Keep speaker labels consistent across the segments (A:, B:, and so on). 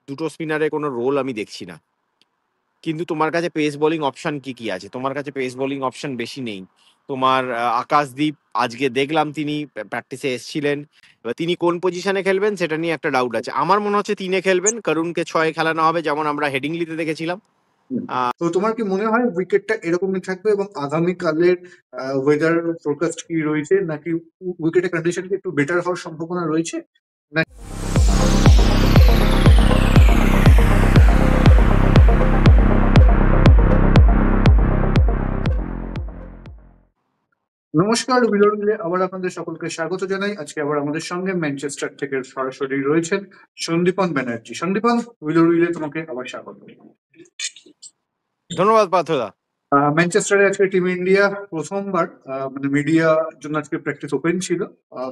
A: দুটো স্পিনারের কোনো রোল আমি দেখছি না। কিন্তু তোমার কাছে পেস বোলিং অপশন কি আছে? তোমার কাছে পেস বোলিং অপশন বেশি নেই। তোমার আকাশদীপ আজকে দেখলাম তিনি প্র্যাকটিসে এসছিলেন। এবার তিনি কোন পজিশনে খেলবেন সেটা নিয়ে একটা ডাউট আছে। আমার মনে হচ্ছে ৩ খেলবেন। করুণকে ৬ খেলানো হবে যেমন আমরা হেডিংলিতে দেখেছিলাম।
B: হুম।
A: আ
B: তো তোমার কি মনে হয় উইকেটটা এরকমই থাকবে এবং আগামীকালের ওয়েদার ফোরকাস্ট কি রয়েছে, নাকি উইকেটের কন্ডিশন কি একটু বেটার হওয়ার সম্ভাবনা রয়েছে? না। নমস্কার, বিলরুলে আবার আপনাদের সকলকে স্বাগত জানাই। আজকে আবার আমাদের সঙ্গে ম্যানচেস্টার থেকে সরাসরি রয়েছেন সন্দীপন ব্যানার্জি। সন্দীপন, বিলরুলে তোমাকে আবার স্বাগত।
A: ধন্যবাদ পার্থদা।
B: ম্যানচেস্টারে আজকে টিম ইন্ডিয়া প্রথমবার মানে মিডিয়া জন্য আজকে প্র্যাকটিস ওপেন ছিল।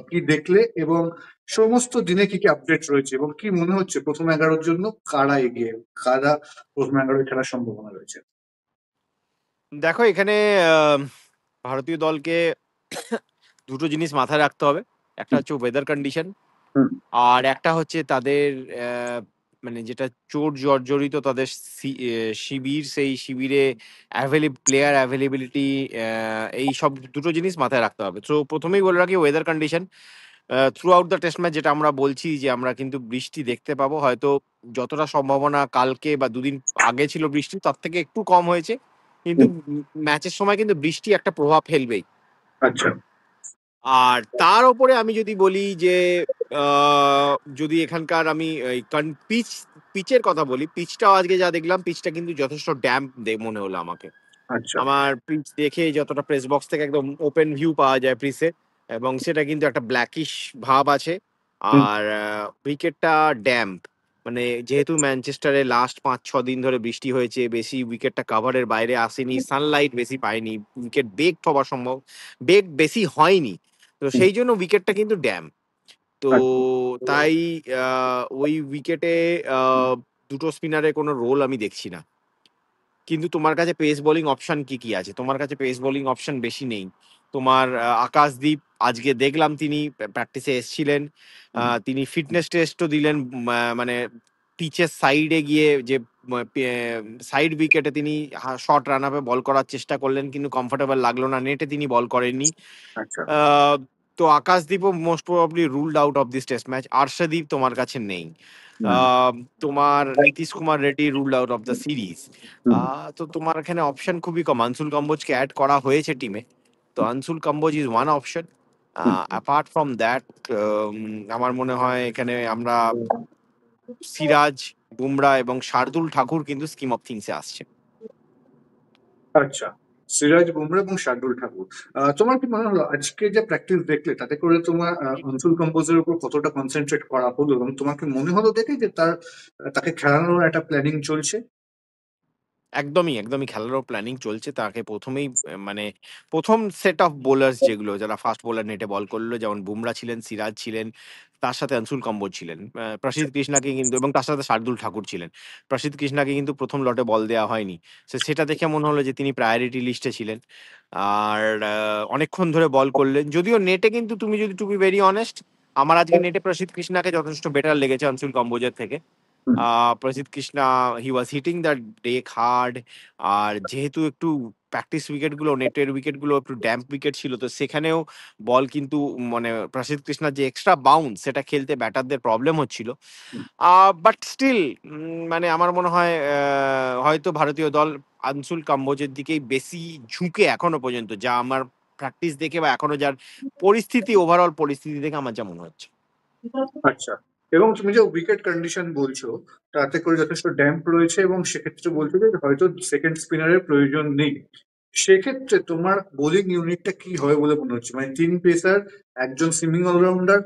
B: কি দেখলে এবং সমস্ত দিনে কি কি আপডেট রয়েছে এবং কি মনে হচ্ছে প্রথম 11-র জন্য কারা এগিয়ে, কারা প্রথম 11-য় খেলার সম্ভাবনা রয়েছে?
A: দেখো এখানে আ ভারতীয় দলকে দুটো জিনিস মাথায় রাখতে হবে। একটা
B: হুম।
A: হচ্ছে ওয়েদার কন্ডিশন।
B: হুম।
A: আর একটা হচ্ছে তাদের মানে যেটা চোট জর্জরিত তাদের শিবির, সেই শিবিরে প্লেয়ার অ্যাভেলেবিলিটি, এই সব দুটো জিনিস মাথায় রাখতে হবে। তো ১ম এই বলে রাখি weather condition through out the test match যেটা আমরা বলছি যে আমরা কিন্তু বৃষ্টি দেখতে পাবো। হয়তো যতটা সম্ভাবনা কালকে বা ২ দিন আগে ছিল বৃষ্টি তার থেকে একটু কম হয়েছে। কিন্তু
B: হুম।
A: ম্যাচের সময় কিন্তু বৃষ্টি একটা প্রভাব ফেলবেই।
B: আচ্ছা।
A: আর তার ওপরে আমি যদি বলি যে আ যদি এখানকার আমি এই পিচের কথা বলি, পিচটাও আজকে যা দেখলাম পিচটা কিন্তু যথেষ্ট ড্যাম্প মনে হলো আমাকে।
B: আচ্ছা।
A: আমার পিচ দেখে যতটা প্রেস বক্স থেকে একদম ওপেন ভিউ পাওয়া যায় পিচে এবং সেটা কিন্তু একটা ব্ল্যাকিশ ভাব আছে।
B: হুম।
A: আর উইকেটটা ড্যাম্প। মানে যেহেতু ম্যানচেস্টারে লাস্ট ৫-৬ দিন ধরে বৃষ্টি হয়েছে, বেশি উইকেটটা কভারের বাইরে আসেনি, সানলাইট বেশি পায়নি, উইকেট বেক বেশি হয়নি। তো
B: হুম।
A: সেই জন্য উইকেটটা কিন্তু ড্যাম্প। তো
B: আচ্ছা।
A: তাই আ ওই উইকেটে আ দুটো স্পিনারের কোনো রোল আমি দেখছি না। কিন্তু তোমার কাছে পেস বোলিং অপশন কি আছে? তোমার কাছে পেস বোলিং অপশন বেশি নেই। তোমার আকাশদীপ আজকে দেখলাম তিনি প্র্যাকটিসে এসছিলেন।
B: হুম।
A: তিনি ফিটনেস টেস্টও দিলেন। মানে পিচের সাইডে গিয়ে যে মা পে সাইড উইকেটে তিনি শর্ট রান আপ এ বল করার চেষ্টা করলেন কিন্তু কমফোর্টেবল লাগলো না। নেটে তিনি বল করেননি।
B: আচ্ছা।
A: আ তো আকাশদীপও most probably ruled out of this test match. Arshdeep তোমার কাছে নেই। আ
B: হুম।
A: তোমার Nitish Kumar Reddy ruled out of the series. আ
B: হুম।
A: তো তোমার এখানে অপশন খুবই কম। আনসুল কম্বোজকে এড করা হয়েছে টিমে। তো আনসুল কম্বোজ ইস one option.
B: Hmm.
A: Apart from that আমার মনে হয় এখানে আমরা সিরাজ, বুমরা এবং শার্দুল ঠাকুর কিন্তু স্কিম অফ থিংস এ আসছে।
B: আচ্ছা। সিরাজ, বুমরা এবং শার্দুল ঠাকুর। তোমার কি মনে হলো আজকে যে প্র্যাকটিস দেখলে তাতে করে তোমার আনসুল কম্পোজের উপর কতটা কনসেন্ট্রেট করা হলো এবং তোমার কি মনে হলো দেখে যে তাকে খেলানোর একটা প্ল্যানিং চলছে?
A: একদমই খেলারও প্ল্যানিং চলছে। তাকে ১ম এই মানে ১ম সেট অফ বোলার্স যেগুলো যারা ফাস্ট বোলার নেটে বল করল যেমন বুমরা ছিলেন, সিরাজ ছিলেন, তার সাথে আনসুল কম্বোজ ছিলেন।
B: আচ্ছা।
A: প্রসিদ্ধ কৃষ্ণাকে কিন্তু এবং তার সাথে শার্দুল ঠাকুর ছিলেন। প্রসিদ্ধ কৃষ্ণাকে কিন্তু ১ম লটে বল দেওয়া হয়নি। সেটা দেখে মনে হলো যে তিনি প্রায়োরিটি লিস্টে ছিলেন। আর অনেকক্ষণ ধরে বল করলেন। যদিও নেটে কিন্তু তুমি যদি টু বি ভেরি অনেস্ট আমার আজকে নেটে প্রসিদ্ধ কৃষ্ণাকে যথেষ্ট বেটার লেগেছে আনসুল কম্বোজের থেকে।
B: হুম।
A: প্রসিদ্ধ কৃষ্ণা হি ওয়াজ হিটিং দ্য ডেক হার্ড। আর যেহেতু একটু প্র্যাকটিস উইকেটগুলো নেটের উইকেটগুলো একটু ড্যাম্প উইকেট ছিল তো সেখানেও বল কিন্তু মানে প্রসিদ্ধ কৃষ্ণার যে এক্সট্রা বাউন্স সেটা খেলতে ব্যাটারদের প্রবলেম হচ্ছিল।
B: হুম।
A: বাট স্টিল মানে আমার মনে হয় হয়তো ভারতীয় দল আনসুল কাম্বোজের দিকেই বেশি ঝুঁকে এখনো পর্যন্ত যা আমার প্র্যাকটিস দেখে বা এখনো যার পরিস্থিতি ওভারঅল পরিস্থিতি দেখে আমার যা মনে হচ্ছে।
B: আচ্ছা। এবং তুমি যে উইকেট কন্ডিশন বলছো তাতে করে যথেষ্ট ড্যাম্প রয়েছে এবং সেক্ষেত্রে বলছো যে হয়তো সেকেন্ড স্পিনারের প্রয়োজন নেই। সেক্ষেত্রে তোমার বোলিং ইউনিটটা কি হবে বলে মনে হচ্ছে? মানে ৩ পেসার, একজন সুইমিং অলরাউন্ডার,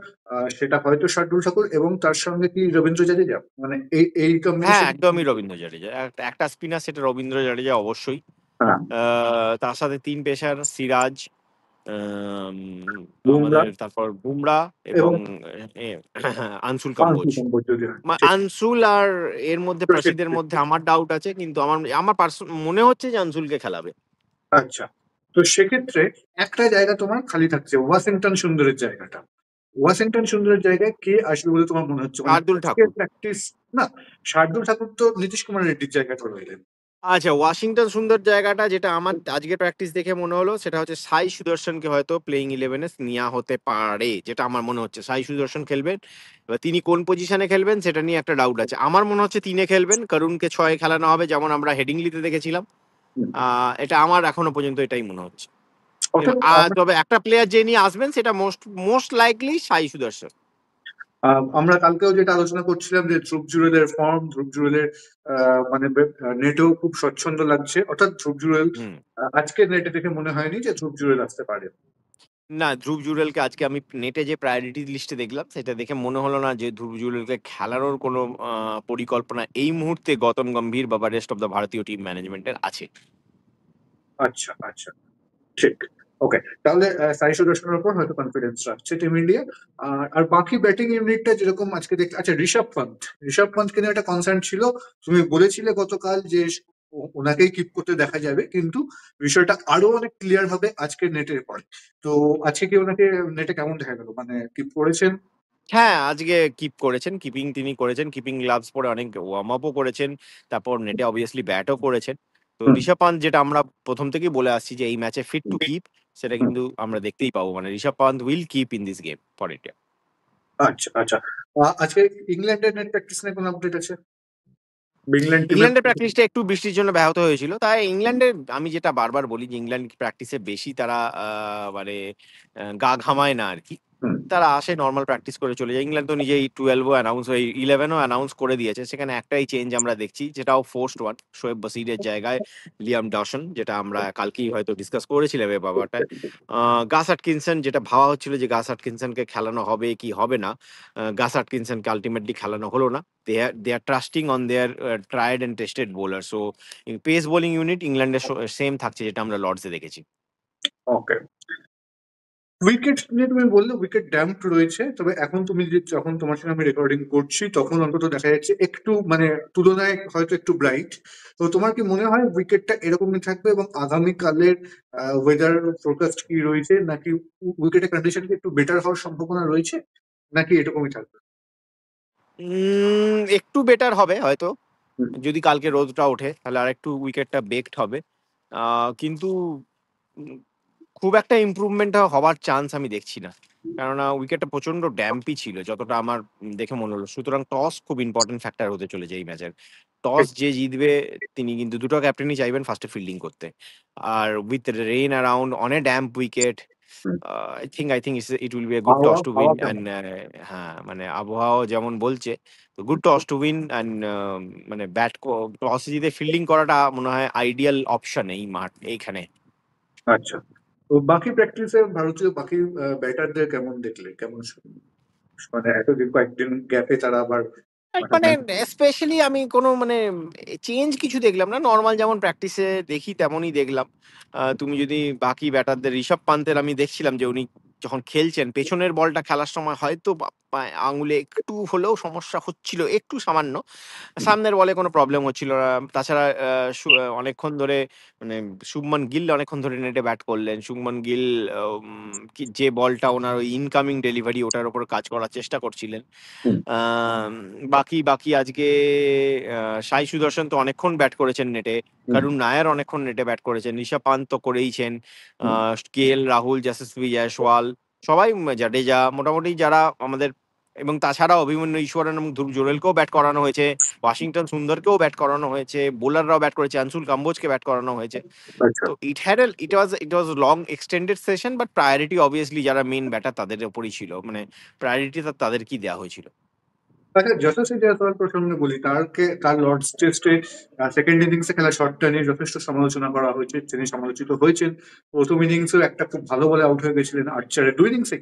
B: সেটা হয়তো শার্দুল ঠাকুর এবং তার সঙ্গে কি রবীন্দ্র জাদেজা, মানে এই
A: হ্যাঁ,
B: কম্বিনেশন।
A: একদমই রবীন্দ্র জাডেজা। একটা স্পিনার সেটা রবীন্দ্র জাডেজা অবশ্যই।
B: হ্যাঁ।
A: তার সাথে ৩ পেসার সিরাজ, আম
B: বুমরা
A: আমাদের তারপর বুমরা এবং
B: এবং
A: এ আনসুল কম্বোজ।
B: যদি হয় ঠিক।
A: আনসুল আর এর মধ্যে প্রসিদ্ধের মধ্যে আমার ডাউট আছে কিন্তু আমার মনে হচ্ছে যে আনসুলকে খেলাবে।
B: আচ্ছা। তো সেক্ষেত্রে একটা জায়গা তোমার খালি থাকছে, ওয়াশিংটন সুন্দরের জায়গাটা। ওয়াশিংটন সুন্দরের জায়গায় কে আসবে বলে তোমার মনে হচ্ছে? মানে
A: শার্দুল
B: আজকের
A: ঠাকুর।
B: প্র্যাকটিস না, শার্দুল ঠাকুর তো নীতিশ কুমার রেড্ডির জায়গাটা রইলেন।
A: আচ্ছা, ওয়াশিংটন সুন্দর জায়গাটা যেটা আমার আজকের প্র্যাকটিস দেখে মনে হলো সেটা হচ্ছে সাই সুদর্শনকে হয়তো প্লেইং 11 এ নেওয়া হতে পারে। যেটা আমার মনে হচ্ছে। সাই সুদর্শন খেলবেন। এবার তিনি কোন পজিশনে খেলবেন সেটা নিয়ে একটা ডাউট আছে। আমার মনে হচ্ছে ৩ এ খেলবেন। করুণকে ৬ এ খেলানো হবে যেমন আমরা হেডিংলিতে দেখেছিলাম।
B: হুম।
A: এটা আমার এখনো পর্যন্ত এটাই মনে হচ্ছে।
B: অর্থাৎ
A: তবে একটা প্লেয়ার যে নিয়ে আসবেন সেটা মোস্ট মোস্ট লাইকলি সাই সুদর্শন।
B: আমরা কালকেও যেটা আলোচনা করছিলাম যে ধ্রুব জুরেলের ফর্ম, ধ্রুব জুরেলের মানে নেটেও খুব স্বচ্ছন্দ লাগছে, অর্থাৎ ধ্রুব জুরেল
A: হুম।
B: আজকের নেটে দেখে মনে হয়নি যে ধ্রুব জুরেল আসতে পারে।
A: না, ধ্রুব জুরেলকে আজকে আমি নেটে যে প্রায়োরিটি লিস্টে দেখলাম সেটা দেখে মনে হলো না যে ধ্রুব জুরেলকে খেলানোর কোনো পরিকল্পনা এই মুহূর্তে গৌতম গম্ভীর বা রেস্ট অফ দ্য ভারতীয় টিম ম্যানেজমেন্টের আছে।
B: আচ্ছা আচ্ছা, ঠিক। ওকে, তাহলে সাই সুদর্শনের উপর হয়তো কনফিডেন্স রাখছে টিম ইন্ডিয়া। আর বাকি ব্যাটিং ইউনিটটা যেরকম আজকে দেখতে, আচ্ছা ঋষভ পান্তকে নিয়ে একটা কনসার্ন ছিল। তুমি বলেছিলে গতকাল যে ওনাকেই কিপ করতে দেখা যাবে, কিন্তু বিষয়টা আরো অনেক ক্লিয়ার হবে আজকে নেটের পরে। তো আজকে কি ওনাকে নেটে কেমন দেখা গেল, মানে কিপ করেছেন?
A: হ্যাঁ, আজকে কিপ করেছেন। কিপিং তিনি করেছেন। কিপিং গ্লাভস পরে অনেক ওয়ার্ম আপও করেছেন। তারপর নেটে অবভিয়াসলি ব্যাটও করেছেন। তো
B: হুম।
A: ঋষভ পান্ত যেটা আমরা প্রথম থেকেই বলে আসছি যে এই ম্যাচে ফিট টু কিপ সেটা
B: হুম।
A: কিন্তু আমরা দেখতেই পাবো। মানে Rishabh Pant will keep in this game for India.
B: আচ্ছা আচ্ছা, আজকে ইংল্যান্ডের নেট প্র্যাকটিস নিয়ে কোনো আপডেট আছে? ইংল্যান্ড টিমের।
A: ইংল্যান্ডের প্র্যাকটিসটা একটু বৃষ্টির জন্য ব্যাহত হয়েছিল। তাই ইংল্যান্ডের আমি যেটা বারবার বলি যে ইংল্যান্ড প্র্যাকটিসে বেশি তারা মানে গা ঘামায় না আরকি।
B: হুম।
A: তারা আসে নরমাল প্র্যাকটিস করে চলে যায়। ইংল্যান্ড তো নিজেই 12 ও অ্যানাউন্স হয়ে 11 ও অ্যানাউন্স করে দিয়েছে। সেখানে একটাই চেঞ্জ আমরা দেখছি যেটাও ফোর্সড ওয়ান। শোয়েব বশিরের জায়গায় লিয়াম ডসন যেটা আমরা কালকেই হয়তো ডিসকাস করেছিলাম এই ব্যাপারটায়। গাস আটকিনসন যেটা ভাবা হচ্ছিল যে গাস আটকিনসনকে খেলানো হবে কি হবে না। গাস আটকিনসনকে আল্টিমেটলি খেলানো হলো না। They are trusting on their tried and tested bowler. So pace bowling unit ইংল্যান্ডের সেম থাকছে যেটা আমরা লর্ডসে দেখেছি।
B: ওকে, উইকেট নিয়ে তুমি বললে উইকেট ড্যাম্প রয়েছে, তবে এখন তুমি যে যখন তোমার সঙ্গে আমি রেকর্ডিং করছি তখন অন্তত দেখা যাচ্ছে একটু মানে তুলনায় হয়তো একটু ব্রাইট। তো তোমার কি মনে হয় উইকেটটা এরকমই থাকবে এবং আগামীকালের ওয়েদার ফোরকাস্ট কি রয়েছে, নাকি উইকেটের কন্ডিশন কি একটু বেটার হওয়ার সম্ভাবনা রয়েছে, নাকি এরকমই থাকবে?
A: একটু বেটার হবে হয়তো।
B: হুম।
A: যদি কালকে রোদটা ওঠে তাহলে আরেকটু উইকেটটা বেকড হবে। কিন্তু উম খুব একটা ইমপ্রুভমেন্ট হওয়ার চান্স আমি দেখছি না। কেননা উইকেটটা প্রচন্ড ড্যাম্পই ছিল যতটা আমার দেখে মনে হলো। সুতরাং টস খুব ইম্পোর্টেন্ট ফ্যাক্টর হতে চলেছে এই ম্যাচের। টস
B: ঠিক।
A: যে জিতবে তিনি কিন্তু দুটো ক্যাপ্টেনই চাইবেন ফার্স্টে ফিল্ডিং করতে। আর with rain around on a damp wicket
B: হুম।
A: I think it will be a good
B: হাওয়া
A: toss to win
B: হাওয়া
A: and
B: কেমন?
A: হ্যাঁ, মানে আবহাওয়াও যেমন বলছে তো good toss to win and মানে টস জিতে ফিল্ডিং করাটা মনে হয় আইডিয়াল অপশন এই এইখানে।
B: আচ্ছা, তো বাকি প্র্যাকটিসে ভারতীয় বাকি ব্যাটারদের কেমন দেখলে, কেমন মানে এতদিন কয়েকদিন গ্যাপে তারা আবার মানে
A: মানে স্পেশালি আমি কোনো মানে চেঞ্জ কিছু দেখলাম না। নরমাল যেমন প্র্যাকটিসে দেখি তেমনই দেখলাম। তুমি যদি বাকি ব্যাটারদের ঋষভ পান্তের আমি দেখছিলাম যে উনি যখন খেলছেন পেছনের বলটা খেলার সময় হয়তো আঙুলে একটু হলেও সমস্যা হচ্ছিল, একটু সামান্য। সামনের বলে কোনো প্রবলেম হচ্ছিল না। তাছাড়া অনেকক্ষণ ধরে মানে শুভমান গিল অনেকক্ষণ ধরে নেটে ব্যাট করলেন। শুভমান গিল যে বলটা ওনার ওই ইনকামিং ডেলিভারি ওটার উপর কাজ করার চেষ্টা করছিলেন।
B: হুম।
A: আম বাকি আজকে সাই সুদর্শন তো অনেকক্ষণ ব্যাট করেছেন নেটে।
B: হুম।
A: করুণ নায়ার অনেকক্ষণ নেটে ব্যাট করেছেন। ঋষভ পান্ত তো করেইছেন। আ
B: হুম।
A: কেএল রাহুল, যশস্বী জয়সওয়াল সবাই জাডেজা মোটামুটি যারা আমাদের এবং তাছাড়া অভিমন্যু ঈশ্বরন এবং ধ্রুব জুরেলকেও ব্যাট করানো হয়েছে। ওয়াশিংটন সুন্দরকেও ব্যাট করানো হয়েছে। বোলাররাও ব্যাট করেছে। আনসুল কাম্বোজকে ব্যাট করানো হয়েছে।
B: আচ্ছা
A: তো it was a long extended session but priority obviously যারা মেইন ব্যাটার তাদের উপরই ছিল। মানে প্রায়োরিটি তাদেরকেই দেওয়া হয়েছিল।
B: আচ্ছা, যশস্বী জয়সওয়াল প্রসঙ্গে বলি, তার লর্ডস টেস্টে সেকেন্ড ইনিংসে খেলা শটটা নিয়ে যথেষ্ট সমালোচনা করা হয়েছে, তিনি সমালোচিত হয়েছেন। প্রথম ইনিংসেও একটা খুব ভালো বলে আউট হয়ে গেছিলেন আর্চারের, দুই ইনিংসে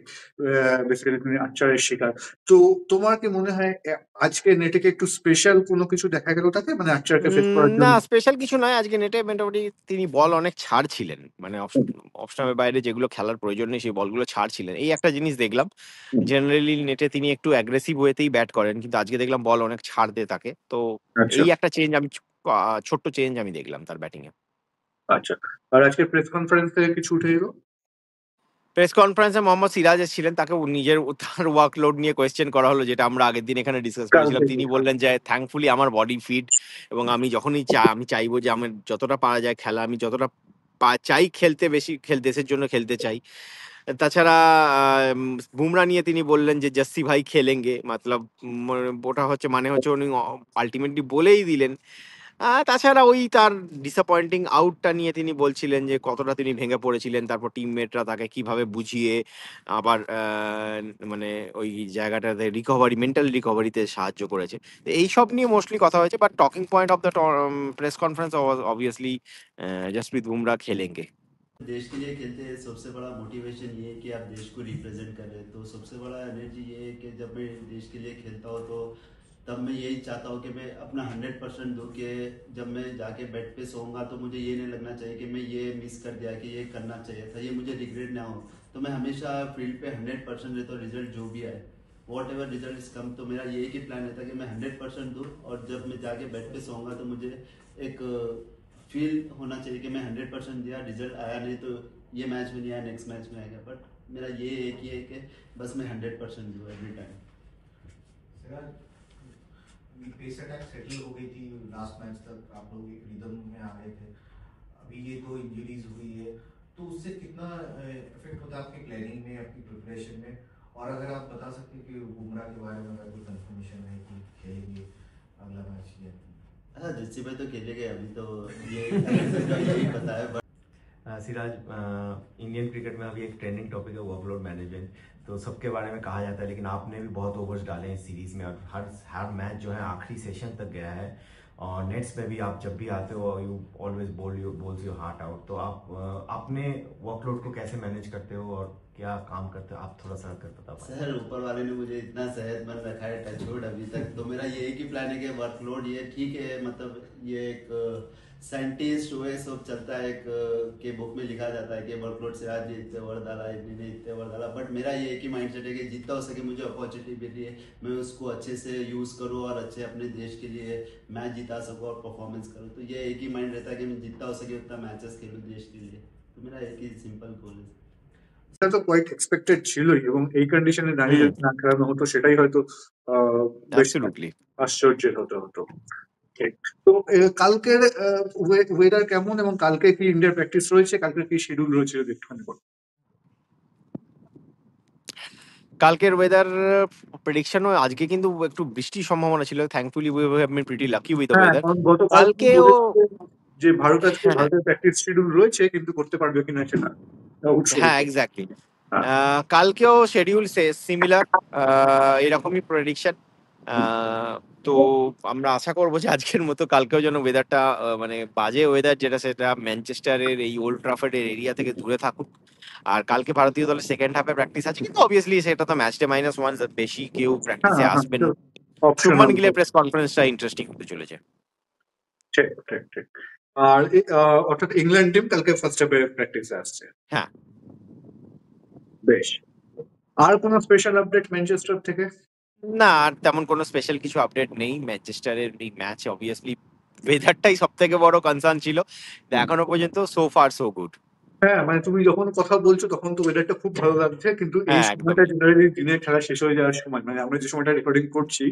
B: বেসিক্যালি তিনি আর্চারের শিকার। তো তোমার কি মনে হয় আজকে নেটে একটু স্পেশাল কোনো কিছু দেখা গেল তাকে, মানে আর্চারকে ফেস করার
A: না
B: জন্য?
A: স্পেশাল কিছু নয়। আজকে নেটে মোটামুটি তিনি বল অনেক ছাড়ছিলেন। মানে
B: হুম।
A: অফ স্টাম্পের বাইরে যেগুলো খেলার প্রয়োজন নেই সেই বলগুলো ছাড়ছিলেন। এই একটা জিনিস দেখলাম।
B: হুম।
A: জেনারেলি নেটে তিনি একটু অ্যাগ্রেসিভ ওয়েতেই ব্যাট করেন। কিন্তু আজকে দেখলাম বল অনেক ছাড় দেয় তাকে। তো
B: আচ্ছা
A: এই একটা চেঞ্জ আমি ছোট্ট চেঞ্জ আমি দেখলাম তার ব্যাটিং এ।
B: আচ্ছা, আর আজকে প্রেস কনফারেন্স থেকে কিছু উঠে এলো?
A: প্রেস কনফারেন্সে মোহাম্মদ সিরাজ এসেছিলেন, তাকে নিজের তার ওয়ার্কলোড নিয়ে কোয়েশ্চেন করা হলো, যেটা আমরা আগের দিন এখানে ডিসকাস করেছিলাম।
B: কালকে
A: তিনি বললেন যে থ্যাঙ্কফুলি আমার বডি ফিট, এবং আমি যখনই আমি চাইবো যে আমার যতটা পারা যায় খেলা, আমি যতটা চাই খেলতে, বেশি দেশের জন্য খেলতে চাই। তাছাড়া বুমরা নিয়ে তিনি বললেন যে জাস্সি ভাই খেলেঙ্গে, মতলব ওটা হচ্ছে মানে হচ্ছে উনি আলটিমেটলি বলেই দিলেন। তাছাড়া ওই তার ডিসঅ্যাপয়েন্টিং আউটটা নিয়ে তিনি বলছিলেন যে কতটা তিনি ভেঙে পড়েছিলেন, তারপর টিমমেটরা তাকে কিভাবে বুঝিয়ে আবার মানে ওই জায়গাটাতে রিকভারি, মেন্টাল রিকভারিতে সাহায্য করেছে। তো এইসব নিয়ে মোস্টলি কথা হয়েছে, but talking point of the press conference obviously Jasprit Bumrah खेलेंगे।
C: देश के लिए खेलते हैं, सबसे बड़ा मोटिवेशन ये है कि आप देश को रिप्रेजेंट कर रहे हैं। तो सबसे बड़ा एनर्जी ये है कि जब मैं देश के लिए खेलता हूँ तो तब मैं यही चाहता हूँ कि मैं अपना 100% दूँ, कि जब मैं जाके बेड पे सोऊंगा तो मुझे ये नहीं लगना चाहिए कि मैं ये मिस कर दिया, कि ये करना चाहिए था, ये मुझे रिग्रेट ना हो। तो मैं हमेशा फील्ड पे 100% रहता हूँ, रिजल्ट जो भी आए, what ever result is come. तो मेरा यही कि प्लान रहता है कि मैं 100% दूँ, और जब मैं जाके बेड पे सोऊंगा तो मुझे एक फील होना चाहिए कि मैं 100% दिया, रिजल्ट आया नहीं तो ये मैच में नहीं आया, नेक्स्ट मैच में आएगा। बट मेरा ये एक ही है कि बस मैं 100% दूँ every time.
D: Pace attack settle हो गई थी, लास्ट मैच तक आप लोग एक रिदम में आ गए थे। अभी ये दो इंजरीज हुई है, तो उससे कितना इफेक्ट होता है आपकी प्लानिंग में, आपकी प्रिपरेशन में? और अगर आप बता सकते कि बुमराह के बारे में अगर कोई कंफर्मेशन है कि खेलेंगे अगला मैच या
C: हाँ, जस्सी भाई तो खेलेंगे, अभी तो ये यही पता है। बट
E: सिराज, इंडियन क्रिकेट में अभी एक ट्रेंडिंग टॉपिक है वर्कलोड मैनेजमेंट, तो सबके बारे में कहा जाता है, लेकिन आपने भी बहुत ओवर्स डाले हैं इस सीरीज में, और हर मैच जो है आखिरी सेशन तक गया है, और नेट्स में भी आप जब भी आते हो you always bowls your heart out. तो आप अपने वर्कलोड को कैसे मैनेज करते हो और क्या काम करते हो, आप थोड़ा सा कर बता पाए?
C: सर, ऊपर वाले ने मुझे इतना सेहतमंद रखा है, टचवुड अभी तक। तो मेरा ये एक ही प्लान है कि वर्कलोड ये ठीक है, मतलब ये एक साइंटिस्ट हुए सब चलता है, एक के बुक में लिखा जाता है कि वर्कलोड से आज इतने ओवर डाला, इतने इतने ओवर डाला। बट मेरा ये एक ही माइंडसेट है कि जितना हो सके मुझे अपॉर्चुनिटी मिली है, मैं उसको अच्छे से यूज करूँ और अच्छे अपने देश के लिए मैच जिता सकूँ और परफॉर्मेंस करूँ। तो ये एक ही माइंड रहता है कि मैं जितना हो सके उतना मैचेस खेलूँ देश के लिए। तो मेरा एक ही सिंपल गोल है।
B: এটা তো কোয়াইট এক্সপেক্টেড ছিলই, এবং এই কন্ডিশনে দাঁড়িয়ে যদি না খেলানো হতো সেটাই হয়তো বেশ
A: অ্যাবসলিউটলি।
B: আশ্চর্যের হতো। ঠিক। তো কালকের ওয়েদার কেমন, এবং কালকে কি ইন্ডিয়ার প্র্যাকটিস রয়েছে, কালকে কি শিডিউল রয়েছে যদি একটুখানি বলো।
A: কালকের ওয়েদার প্রেডিকশনও আজকে কিন্তু একটু বৃষ্টির সম্ভাবনা ছিল। Thankfully we have been pretty lucky with the
B: হ্যাঁ,
A: ওয়েদার।
B: কারণ গতকাল তুমি
A: কালকেও
B: বলেছিলে যে ভারত আজকে
A: হ্যাঁ, হ্যাঁ।
B: ভারতের প্র্যাকটিস শিডিউল রয়েছে, কিন্তু করতে পারবে কিনা সেটা ডাউটস
A: হ্যাঁ,
B: রয়েছে।
A: এক্স্যাক্টলি।
B: হ্যাঁ।
A: কালকেও শিডিউল সিমিলার, এরকমই প্রেডিকশন। তো আমরা আশা করবো যে আজকের মতো কালকেও যেন ওয়েদারটা মানে বাজে ওয়েদার যেটা, সেটা ম্যানচেস্টারের এই ওল্ড ট্রাফোর্ডের এরিয়া থেকে দূরে থাকুক। আর কালকে ভারতীয় দলের সেকেন্ড হাফে প্র্যাকটিস আছে, কিন্তু অবভিয়াসলি সেটা তো ম্যাচ ডে -1, বেশি কেউ প্র্যাকটিসে
B: হ্যাঁ, হ্যাঁ,
A: আসবে না। শুভমান
B: অপশনাল।
A: গিলের প্রেস কনফারেন্সটা ইন্টারেস্টিং হতে চলেছে।
B: ঠিক ঠিক ঠিক। আর অর্থাৎ ইংল্যান্ড টিম কালকে ফার্স্ট হাফে প্র্যাকটিসে আসছে।
A: হ্যাঁ।
B: বেশ। আর কোনো স্পেশাল আপডেট ম্যানচেস্টার থেকে?
A: না, আর তেমন কোনো স্পেশাল কিছু আপডেট নেই। ম্যানচেস্টারের এই ম্যাচ অবভিয়াসলি ওয়েদারটাই সবথেকে বড় কনসার্ন ছিল। এখনো পর্যন্ত সো ফার সো গুড।
B: হ্যাঁ, মানে তুমি যখন কথা বলছো তখন তো ওয়েদারটা খুব ভালো লাগছে, কিন্তু এই
A: হ্যাঁ,
B: সময়টা
A: একদমই।
B: জেনারেলি দিনের খেলা শেষ হয়ে যাওয়ার সময়, মানে আমরা যে সময়টা রেকর্ডিং করছি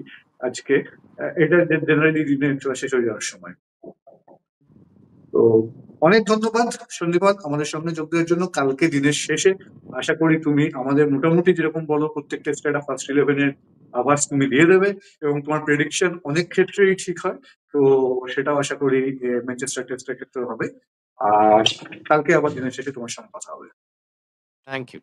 B: আজকে, এটা জেনারেলি দিনের খেলা শেষ হয়ে যাওয়ার সময়। তো অনেক ধন্যবাদ সন্দীপন আমাদের সঙ্গে যোগ দেওয়ার জন্য। কালকে দিনের শেষে আশা করি তুমি আমাদের মোটামুটি যেরকম বলো প্রত্যেক টেস্টে একটা ফার্স্ট 11-এর আভাস তুমি দিয়ে দেবে, এবং তোমার প্রেডিকশন অনেক ক্ষেত্রেই ঠিক হয়। তো সেটাও আশা করি ম্যানচেস্টার টেস্টের ক্ষেত্রে হবে। আর কালকে আবার দিনের শেষে তোমার সঙ্গে কথা হবে।
A: Thank you.